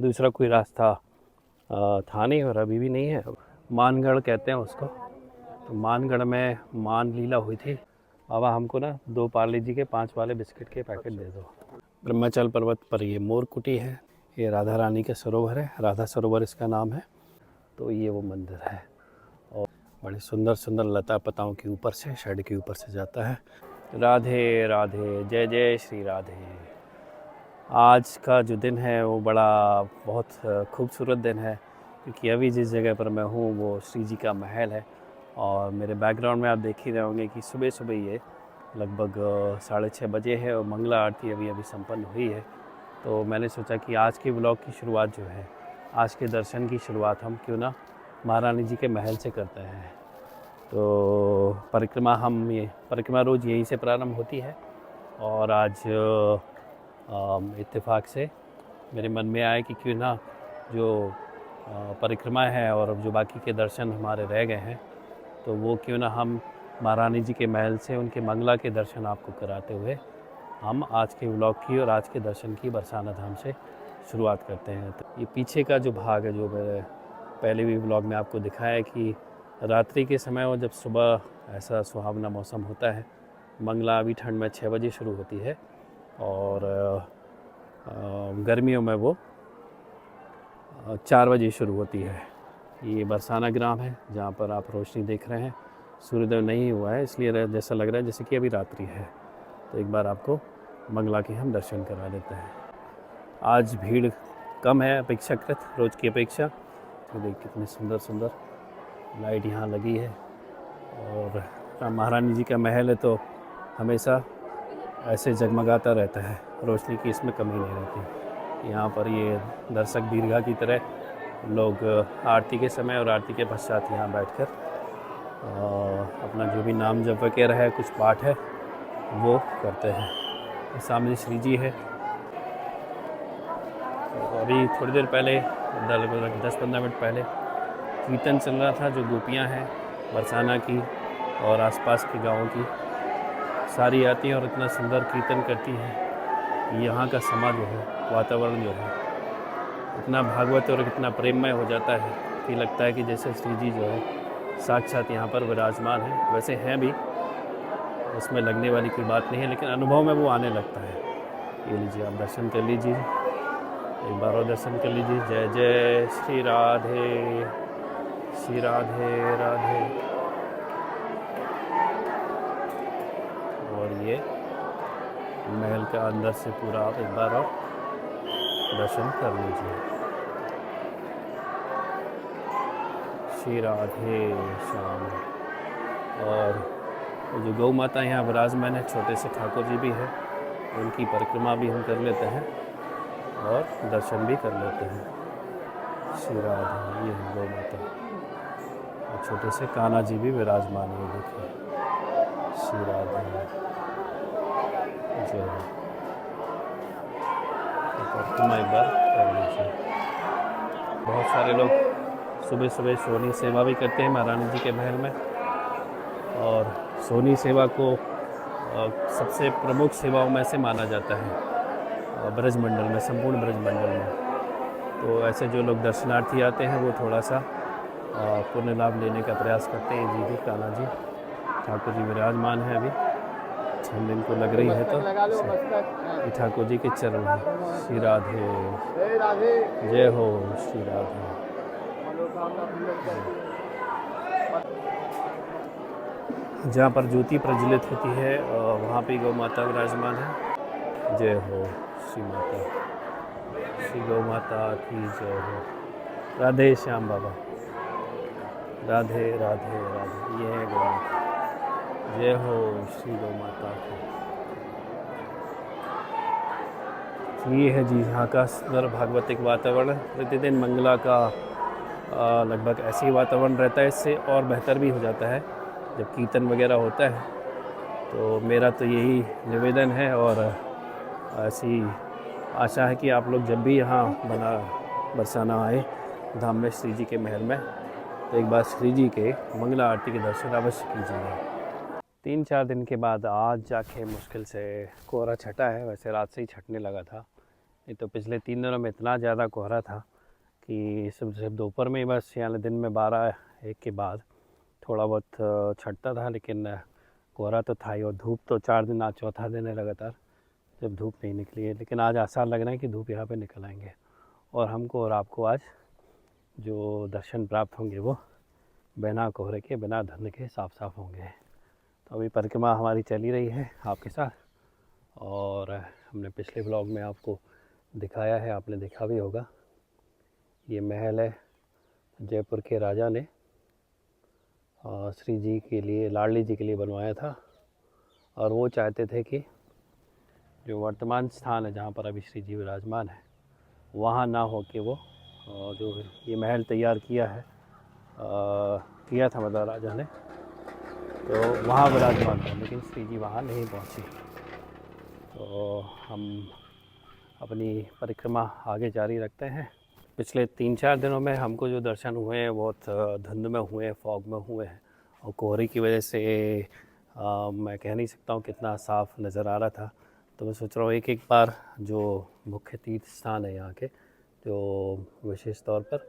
दूसरा कोई रास्ता था नहीं और अभी भी नहीं है। मानगढ़ कहते हैं उसको। तो मानगढ़ में मान लीला हुई थी। बाबा हमको ना 2 पार्ले जी के 5 वाले बिस्किट के पैकेट दे दो। ब्रह्माचल पर्वत पर ये मोर कुटी है। ये राधा रानी का सरोवर है, राधा सरोवर इसका नाम है। तो ये वो मंदिर है और बड़ी सुंदर सुंदर लता पताओं के ऊपर से, शेड के ऊपर से जाता है। राधे राधे, जय जय श्री राधे। आज का जो दिन है वो बड़ा बहुत खूबसूरत दिन है, क्योंकि अभी जिस जगह पर मैं हूँ वो श्री जी का महल है। और मेरे बैकग्राउंड में आप देख ही रहे होंगे कि सुबह सुबह ये लगभग 6:30 बजे है और मंगला आरती अभी अभी संपन्न हुई है। तो मैंने सोचा कि आज के व्लॉग की शुरुआत जो है, आज के दर्शन की शुरुआत हम क्यों ना महारानी जी के महल से करते हैं। तो परिक्रमा रोज़ यहीं से प्रारंभ होती है और आज इत्तेफाक से मेरे मन में आया कि क्यों ना जो परिक्रमा है और जो बाकी के दर्शन हमारे रह गए हैं, तो वो क्यों ना हम महारानी जी के महल से उनके मंगला के दर्शन आपको कराते हुए हम आज के व्लॉग की और आज के दर्शन की बरसाना धाम से शुरुआत करते हैं। तो ये पीछे का जो भाग है, जो मैंने पहले भी व्लॉग में आपको दिखाया है कि रात्रि के समय और जब सुबह ऐसा सुहावना मौसम होता है, मंगला अभी ठंड में 6 बजे शुरू होती है और गर्मियों में वो 4 बजे शुरू होती है। ये बरसाना ग्राम है जहाँ पर आप रोशनी देख रहे हैं। सूर्योदय नहीं हुआ है, इसलिए जैसा लग रहा है जैसे कि अभी रात्रि है। तो एक बार आपको मंगला के हम दर्शन करा देते हैं। आज भीड़ कम है अपेक्षाकृत, रोज़ की अपेक्षा। तो देख कितने सुंदर सुंदर लाइट यहाँ लगी है और महारानी जी का महल है तो हमेशा ऐसे जगमगाता रहता है, रोशनी की इसमें कमी नहीं रहती। यहाँ पर ये दर्शक दीर्घा की तरह लोग आरती के समय और आरती के पश्चात यहाँ बैठकर अपना जो भी नाम जप वगैरह है, कुछ पाठ है, वो करते हैं। सामने श्री जी है। तो अभी थोड़ी देर पहले, लगभग 10-15 मिनट पहले कीर्तन चल रहा था। जो गोपियाँ हैं बरसाना की और आसपास के गाँवों की सारी आती हैं और इतना सुंदर कीर्तन करती हैं। यहाँ का समाज जो है, वातावरण जो है, इतना भागवत और इतना प्रेममय हो जाता है कि लगता है कि जैसे श्री जी जो है साक्षात यहाँ पर विराजमान है। वैसे हैं भी, उसमें लगने वाली कोई बात नहीं है, लेकिन अनुभव में वो आने लगता है। ये लीजिए, आप दर्शन कर लीजिए, एक बार और दर्शन कर लीजिए। जय जय श्री राधे, श्री राधे राधे। और ये महल का अंदर से पूरा आप एक बार और दर्शन कर लीजिए। श्री राधे श्याम। और जो गौ माता यहाँ विराजमान है, छोटे से ठाकुर जी भी है, उनकी परिक्रमा भी हम कर लेते हैं और दर्शन भी कर लेते हैं। श्री राधे, ये है गौ माता और छोटे से कान्हा जी भी विराजमान है, देखिए। श्री राधे, जय हो। परिक्रमा एक बार कर लीजिए। बहुत सारे लोग सुबह सुबह सोनी सेवा भी करते हैं महारानी जी के महल में, और सोनी सेवा को सबसे प्रमुख सेवाओं में से माना जाता है ब्रजमंडल में, संपूर्ण ब्रजमंडल में। तो ऐसे जो लोग दर्शनार्थी आते हैं वो थोड़ा सा पुण्य लाभ लेने का प्रयास करते हैं। जी भी कान्हा जी ठाकुर जी विराजमान हैं। अभी 6 दिन को लग रही है तो ये ठाकुर जी के चरण हैं। श्री राधे, जय हो श्री राधे। जहाँ पर ज्योति प्रज्वलित होती है वहाँ पे गौ माता विराजमान है। जय हो श्री माता, श्री गौ माता की जय हो। राधे श्याम बाबा, राधे राधे राधे। ये है गौ माता। जय हो श्री गौ माता की। ये है जी यहाँ का सुंदर भागवतिक वातावरण। प्रतिदिन मंगला का लगभग ऐसे ही वातावरण रहता है। इससे और बेहतर भी हो जाता है जब कीर्तन वगैरह होता है। तो मेरा तो यही निवेदन है और ऐसी आशा है कि आप लोग जब भी यहाँ बरसाना आए धाम में श्री जी के महल में, तो एक बार श्री जी के मंगला आरती के दर्शन अवश्य कीजिएगा। 3-4 दिन के बाद आज जाके मुश्किल से कोहरा छटा है। वैसे रात से ही छटने लगा था, नहीं तो पिछले 3 दिनों में इतना ज़्यादा कोहरा था कि सिर्फ दोपहर में ही बस, यानी दिन में 12-1 के बाद थोड़ा बहुत छटता था, लेकिन कोहरा तो था ही। और धूप तो 4 दिन, आज चौथा दिन है लगातार जब धूप नहीं निकली है। लेकिन आज आसार लग रहा है कि धूप यहाँ पे निकल आएंगे और हमको और आपको आज जो दर्शन प्राप्त होंगे वो बिना कोहरे के, बिना धुंध के साफ साफ होंगे। तो अभी परिक्रमा हमारी चली रही है आपके साथ, और हमने पिछले ब्लॉग में आपको दिखाया है, आपने देखा भी होगा। ये महल है जयपुर के राजा ने श्री जी के लिए, लाडली जी के लिए बनवाया था। और वो चाहते थे कि जो वर्तमान स्थान है जहाँ पर अभी श्री जी विराजमान है, वहाँ ना हो के वो जो ये महल तैयार किया है, किया था मतलब राजा ने, तो वहाँ विराजमान था। लेकिन श्री जी वहाँ नहीं पहुँचे। तो हम अपनी परिक्रमा आगे जारी रखते हैं। पिछले 3-4 दिनों में हमको जो दर्शन हुए हैं बहुत धुंध में हुए हैं, फॉग में हुए हैं, और कोहरे की वजह से मैं कह नहीं सकता हूँ कितना साफ़ नज़र आ रहा था। तो मैं सोच रहा हूँ एक बार जो मुख्य तीर्थ स्थान है यहाँ के, जो विशेष तौर पर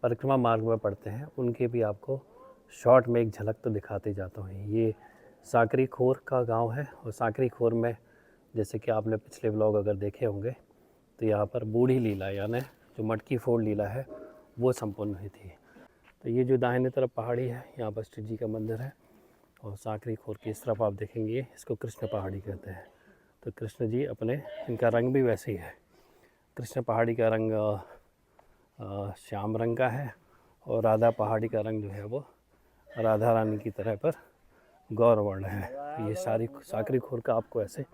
परिक्रमा मार्ग में पड़ते हैं, उनके भी आपको शॉर्ट में एक झलक तो दिखाते जाता हूँ। ये साकरी खोर का गांव है, और साकरी खोर में जैसे कि आपने पिछले व्लॉग अगर देखे होंगे तो यहाँ पर बूढ़ी लीला, यानी जो मटकी फोड़ लीला है, वो संपन्न हुई थी। तो ये जो दाहिने तरफ पहाड़ी है, यहाँ पर श्री जी का मंदिर है, और साकरी खोर की इस तरफ आप देखेंगे, इसको कृष्ण पहाड़ी कहते हैं। तो कृष्ण जी अपने, इनका रंग भी वैसे ही है। कृष्ण पहाड़ी का रंग श्याम रंग का है, और राधा पहाड़ी का रंग जो है वो राधा रानी की तरह पर गौर वर्ण है। ये सारी साकरी खोर का आपको ऐसे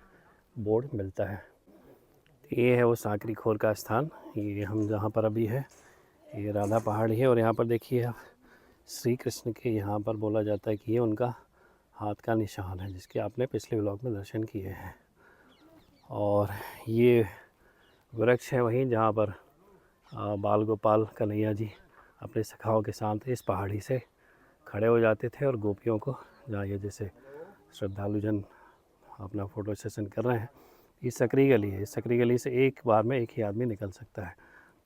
बोर्ड मिलता है। ये है वो साकरी खोर का स्थान। ये हम जहाँ पर अभी है, ये राधा पहाड़ी है। और यहाँ पर देखिए आप, श्री कृष्ण के यहाँ पर बोला जाता है कि ये उनका हाथ का निशान है, जिसके आपने पिछले व्लॉग में दर्शन किए हैं। और ये वृक्ष है वहीं जहाँ पर बाल गोपाल कन्हैया जी अपने सखाओं के साथ इस पहाड़ी से खड़े हो जाते थे, और गोपियों को, जहाँ ये जैसे श्रद्धालुजन अपना फ़ोटो सेशन कर रहे हैं, ये सकरी गली है। इस सकरी गली से एक बार में एक ही आदमी निकल सकता है।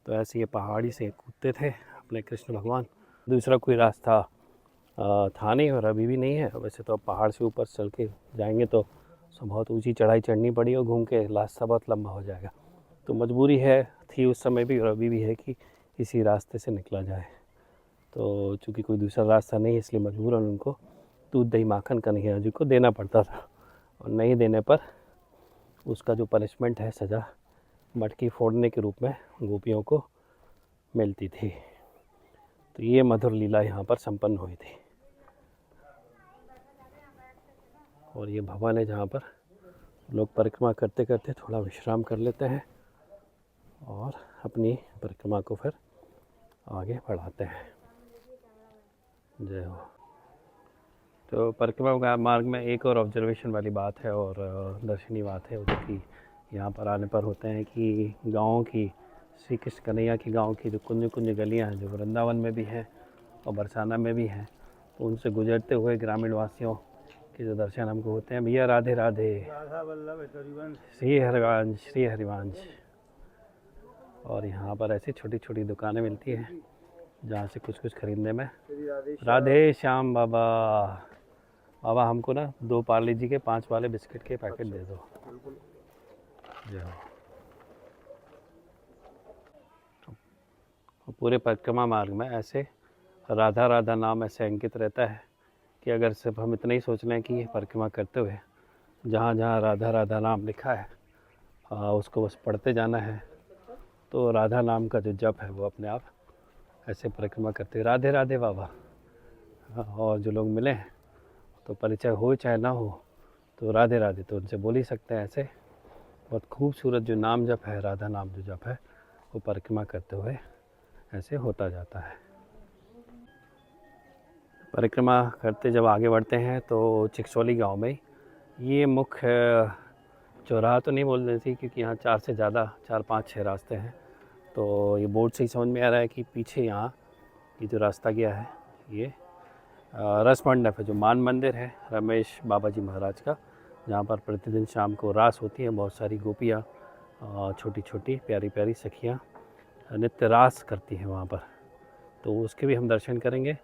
तो ऐसे ये पहाड़ी से कूदते थे अपने कृष्ण भगवान। दूसरा कोई रास्ता था नहीं, और अभी भी नहीं है। वैसे तो अब पहाड़ से ऊपर चल के जाएंगे तो बहुत ऊंची चढ़ाई चढ़नी पड़ी, और घूम के रास्ता बहुत लंबा हो जाएगा। तो मजबूरी है, थी उस समय भी और अभी भी है, कि इसी रास्ते से निकला जाए। तो चूँकि कोई दूसरा रास्ता नहीं, इसलिए मजबूरन उनको दूध दही माखन कन्हैया जी को देना पड़ता था, और नहीं देने पर उसका जो पनिशमेंट है, सज़ा, मटकी फोड़ने के रूप में गोपियों को मिलती थी। तो ये मधुर लीला यहाँ पर संपन्न हुई थी। और ये भवन है जहाँ पर लोग परिक्रमा करते करते थोड़ा विश्राम कर लेते हैं, और अपनी परिक्रमा को फिर आगे बढ़ाते हैं। जय हो। तो परिक्रमा मार्ग में एक और ऑब्जर्वेशन वाली बात है, और दर्शनीय बात है, जो कि यहाँ पर आने पर होते हैं कि गाँव की, श्री कृष्ण कन्हैया की गाँव की जो कुंज कुंज गलियाँ हैं, जो वृंदावन में भी हैं और बरसाना में भी हैं, तो उनसे गुजरते हुए ग्रामीण वासियों के जो दर्शन हमको होते हैं। भैया राधे राधे। श्री हरिवंश, श्री हरिवंश। और यहाँ पर ऐसी छोटी छोटी दुकानें मिलती हैं जहाँ से कुछ कुछ खरीदने में। राधे श्याम बाबा। बाबा हमको ना 2 पार्ले जी के 5 वाले बिस्किट के पैकेट दे दो। पूरे परिक्रमा मार्ग में ऐसे राधा राधा नाम ऐसे अंकित रहता है कि अगर सिर्फ हम इतना ही सोच लें कि परिक्रमा करते हुए जहाँ जहाँ राधा राधा नाम लिखा है उसको बस पढ़ते जाना है, तो राधा नाम का जो जप है वो अपने आप ऐसे परिक्रमा करते। राधे राधे बाबा। और जो लोग मिले हैं तो परिचय हो चाहे ना हो, तो राधे राधे तो उनसे बोल ही सकते हैं। ऐसे बहुत खूबसूरत जो नाम जप है, राधा नाम जो जप है, वो परिक्रमा करते हुए ऐसे होता जाता है। परिक्रमा करते जब आगे बढ़ते हैं तो चिकसोली गांव में ये मुख्य चौराहा तो नहीं बोल रही थी, क्योंकि यहाँ 4 से ज़्यादा, 4, 5, 6 रास्ते हैं। तो ये बोर्ड से ही समझ में आ रहा है कि पीछे यहाँ ये जो रास्ता गया है, ये रस मंडप है, जो मान मंदिर है रमेश बाबा जी महाराज का, जहाँ पर प्रतिदिन शाम को रास होती है। बहुत सारी गोपियाँ छोटी छोटी प्यारी प्यारी सखियाँ नित्य रास करती हैं वहाँ पर, तो उसके भी हम दर्शन करेंगे।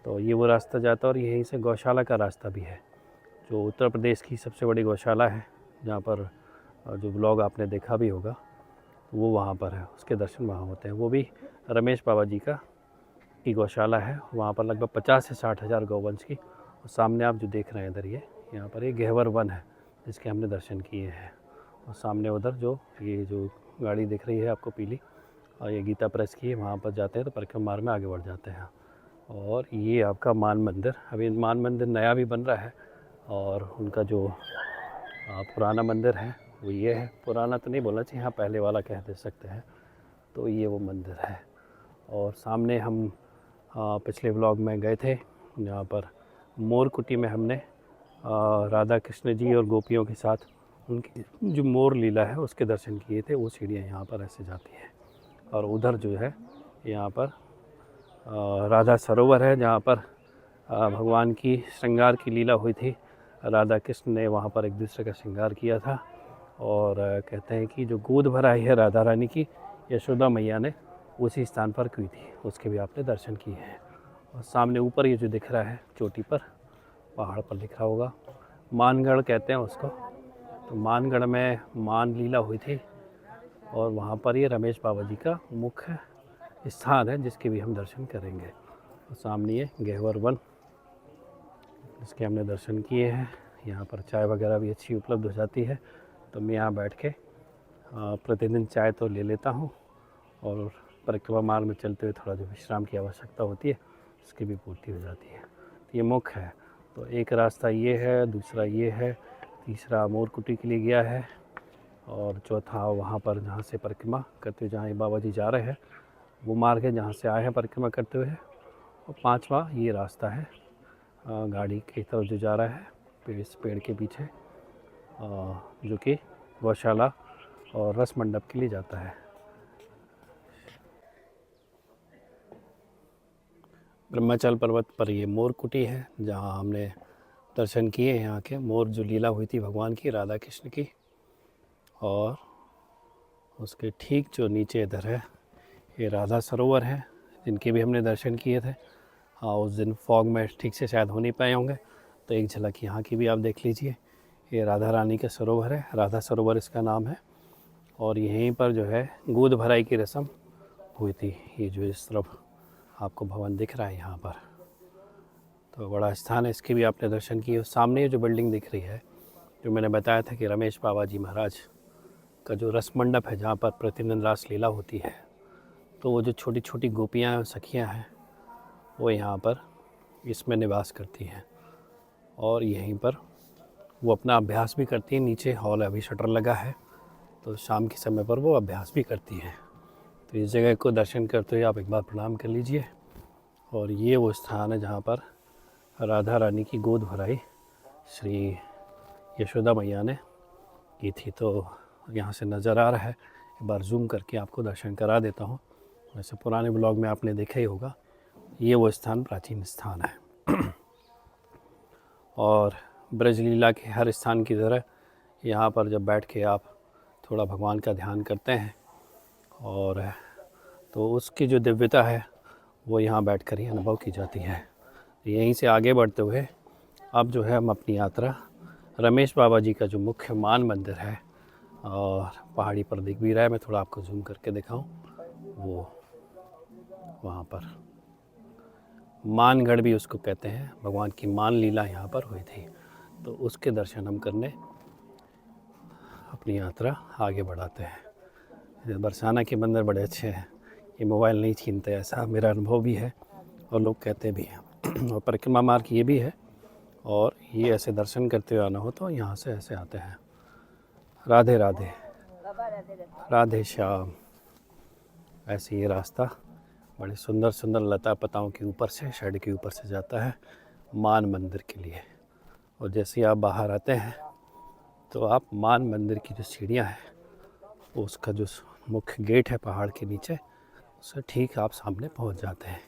तो ये वो रास्ता जाता है और यहीं से गौशाला का रास्ता भी है, जो उत्तर प्रदेश की सबसे बड़ी गौशाला है, जहाँ पर जो ब्लॉग आपने देखा भी होगा वो वहाँ पर है, उसके दर्शन वहाँ होते हैं। वो भी रमेश बाबा जी की गौशाला है, वहाँ पर लगभग 50 से 60 हज़ार गौवंश की। और सामने आप जो देख रहे हैं इधर, ये यहाँ पर एक गहवर वन है जिसके हमने दर्शन किए हैं। और सामने उधर ये जो गाड़ी दिख रही है आपको पीली, और ये गीता प्रेस की है, वहाँ पर जाते हैं तो परिक्रमा मार्ग में आगे बढ़ जाते हैं। और ये आपका मान मंदिर, अभी मान मंदिर नया भी बन रहा है, और उनका जो पुराना मंदिर है वो ये है। पुराना तो नहीं बोलना चाहिए, हाँ पहले वाला कह दे सकते हैं। तो ये वो मंदिर है। और सामने हम पिछले व्लॉग में गए थे, जहाँ पर मोर कुटी में हमने राधा कृष्ण जी और गोपियों के साथ उनकी जो मोर लीला है उसके दर्शन किए थे। वो सीढ़ियाँ यहाँ पर ऐसे जाती हैं, और उधर जो है यहाँ पर राधा सरोवर है, जहाँ पर भगवान की श्रृंगार की लीला हुई थी। राधा कृष्ण ने वहाँ पर एक दूसरे का श्रृंगार किया था, और कहते हैं कि जो गोद भराई है राधा रानी की, यशोदा मैया ने उसी स्थान पर की थी, उसके भी आपने दर्शन किए हैं। और सामने ऊपर ये जो दिख रहा है चोटी पर, पहाड़ पर लिखा होगा, मानगढ़ कहते हैं उसको। तो मानगढ़ में मान लीला हुई थी, और वहाँ पर ये रमेश बाबा जी का मुख्य स्थान है, जिसके भी हम दर्शन करेंगे। और सामने ये गहवर वन, जिसके हमने दर्शन किए हैं। यहाँ पर चाय वगैरह भी अच्छी उपलब्ध हो जाती है, तो मैं यहाँ बैठ के प्रतिदिन चाय तो ले लेता हूँ, और परिक्रमा मार्ग में चलते हुए थोड़ा जो विश्राम की आवश्यकता होती है उसकी भी पूर्ति हो जाती है। तो ये मुख्य है। तो एक रास्ता ये है, दूसरा ये है, तीसरा मोर कुटी के लिए गया है, और चौथा वहाँ पर जहाँ से परिक्रमा करते हुए जहाँ ये बाबा जी जा रहे हैं वो मार्ग है जहाँ से आए हैं परिक्रमा करते हुए। और पांचवा ये रास्ता है गाड़ी की तरफ जो जा रहा है इस पेड़ के पीछे, जो कि गौशाला और रस मंडप के लिए जाता है। ब्रह्माचल पर्वत पर ये मोर कुटी है, जहाँ हमने दर्शन किए हैं। यहाँ के मोर जो लीला हुई थी भगवान की, राधा कृष्ण की। और उसके ठीक जो नीचे इधर है ये राधा सरोवर है, जिनके भी हमने दर्शन किए थे। हाँ, उस दिन फॉग में ठीक से शायद हो नहीं पाए होंगे, तो एक झलक यहाँ की भी आप देख लीजिए। ये राधा रानी का सरोवर है, राधा सरोवर इसका नाम है। और यहीं पर जो है गोद भराई की रस्म हुई थी। ये जो इस तरफ आपको भवन दिख रहा है यहाँ पर, तो बड़ा स्थान है, इसके भी आपने दर्शन किए। सामने जो बिल्डिंग दिख रही है, जो मैंने बताया था कि रमेश बाबा जी महाराज का जो रस मंडप है, जहाँ पर प्रतिदिन रास लीला होती है, तो वो जो छोटी छोटी गोपियाँ और सखियाँ हैं वो यहाँ पर इसमें निवास करती हैं, और यहीं पर वो अपना अभ्यास भी करती हैं। नीचे हॉल है, अभी शटर लगा है, तो शाम के समय पर वो अभ्यास भी करती हैं। तो इस जगह को दर्शन करते हुए आप एक बार प्रणाम कर लीजिए। और ये वो स्थान है जहाँ पर राधा रानी की गोद भराई श्री यशोदा मैया ने की थी। तो यहाँ से नज़र आ रहा है, एक बार जूम करके आपको दर्शन करा देता हूँ। वैसे पुराने ब्लॉग में आपने देखा ही होगा, ये वो स्थान प्राचीन स्थान है। और ब्रजलीला के हर स्थान की तरह यहाँ पर जब बैठ के आप थोड़ा भगवान का ध्यान करते हैं, और तो उसकी जो दिव्यता है वो यहाँ बैठकर ही अनुभव की जाती है। यहीं से आगे बढ़ते हुए अब जो है हम अपनी यात्रा रमेश बाबा जी का जो मुख्य मान मंदिर है, और पहाड़ी पर दिख भी रहा है, मैं थोड़ा आपको जूम करके दिखाऊं, वो वहाँ पर मानगढ़ भी उसको कहते हैं, भगवान की मान लीला यहाँ पर हुई थी। तो उसके दर्शन हम करने अपनी यात्रा आगे बढ़ाते हैं। बरसाना के मंदिर बड़े अच्छे हैं, ये मोबाइल नहीं छीनते, ऐसा मेरा अनुभव भी है और लोग कहते भी हैं। और परिक्रमा मार्ग ये भी है, और ये ऐसे दर्शन करते हुए आना हो तो यहाँ से ऐसे आते हैं। राधे राधे, राधे श्याम। ऐसे ये रास्ता बड़े सुंदर सुंदर लता पताओं के ऊपर से, शेड के ऊपर से जाता है मान मंदिर के लिए। और जैसे आप बाहर आते हैं तो आप मान मंदिर की जो सीढ़ियाँ हैं, उसका जो मुख्य गेट है पहाड़ के नीचे, उससे ठीक आप सामने पहुंच जाते हैं।